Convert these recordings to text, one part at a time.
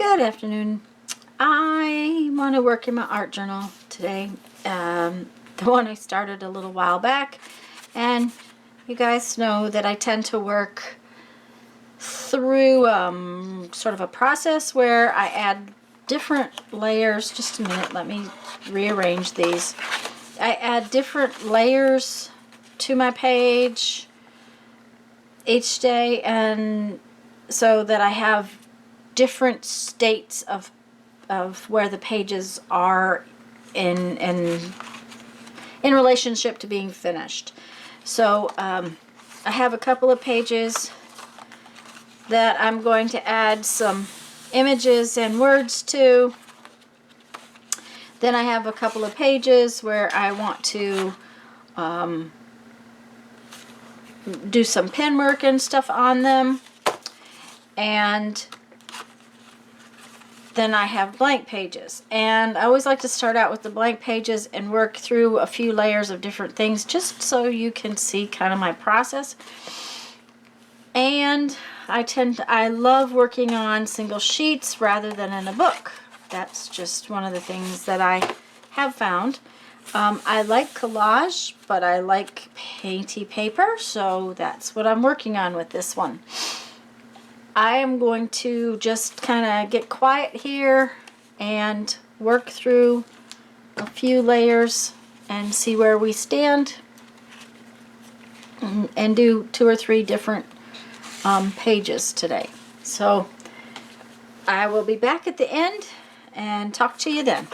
Good afternoon. I want to work in my art journal today. The one I started a little while back. And you guys know that I tend to work through sort of a process where I add different layers. Just a minute, let me rearrange these. I add different layers to my page each day, and so that I have different states of where the pages are in relationship to being finished. So I have a couple of pages that I'm going to add some images and words to. Then I have a couple of pages where I want to do some pen work and stuff on them. And then I have blank pages. And I always like to start out with the blank pages and work through a few layers of different things just so you can see kind of my process. And I love working on single sheets rather than in a book. That's just one of the things that I have found. I like collage, but I like painty paper, so that's what I'm working on with this one. I am going to just kind of get quiet here and work through a few layers and see where we stand, and do 2 or 3 different pages today. So I will be back at the end and talk to you then.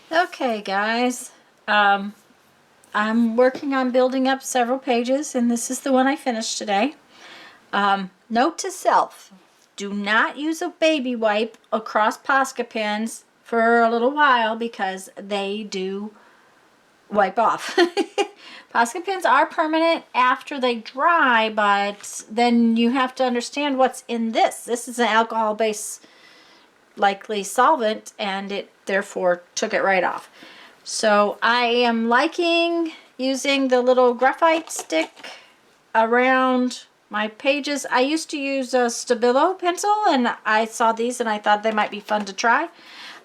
Okay, guys. I'm working on building up several pages, and this is the one I finished today. Note to self, do not use a baby wipe across Posca pens for a little while because they do wipe off. Posca pens are permanent after they dry, but then you have to understand what's in this. This is an alcohol-based likely solvent, and it therefore took it right off. So I am liking using the little graphite stick around my pages. I used to use a Stabilo pencil, and I saw these and I thought they might be fun to try.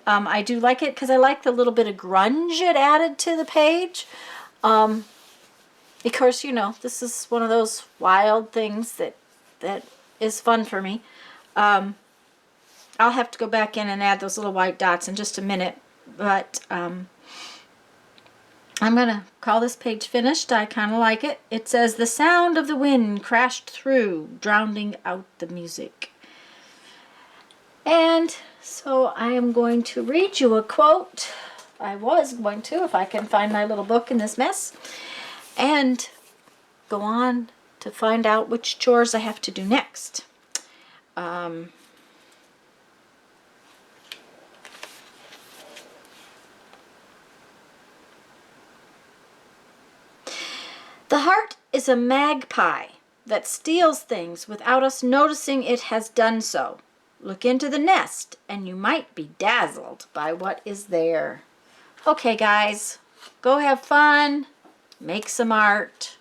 I do like it because I like the little bit of grunge it added to the page. Because, you know, this is one of those wild things that is fun for me. I'll have to go back in and add those little white dots in just a minute, but I'm going to call this page finished. I kind of like it. It says, the sound of the wind crashed through, drowning out the music. And so I am going to read you a quote. I was going to, if I can find my little book in this mess. And go on to find out which chores I have to do next. The heart is a magpie that steals things without us noticing it has done so. Look into the nest and you might be dazzled by what is there. Okay, guys, go have fun, make some art.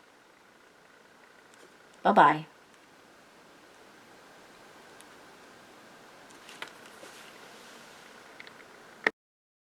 Bye-bye.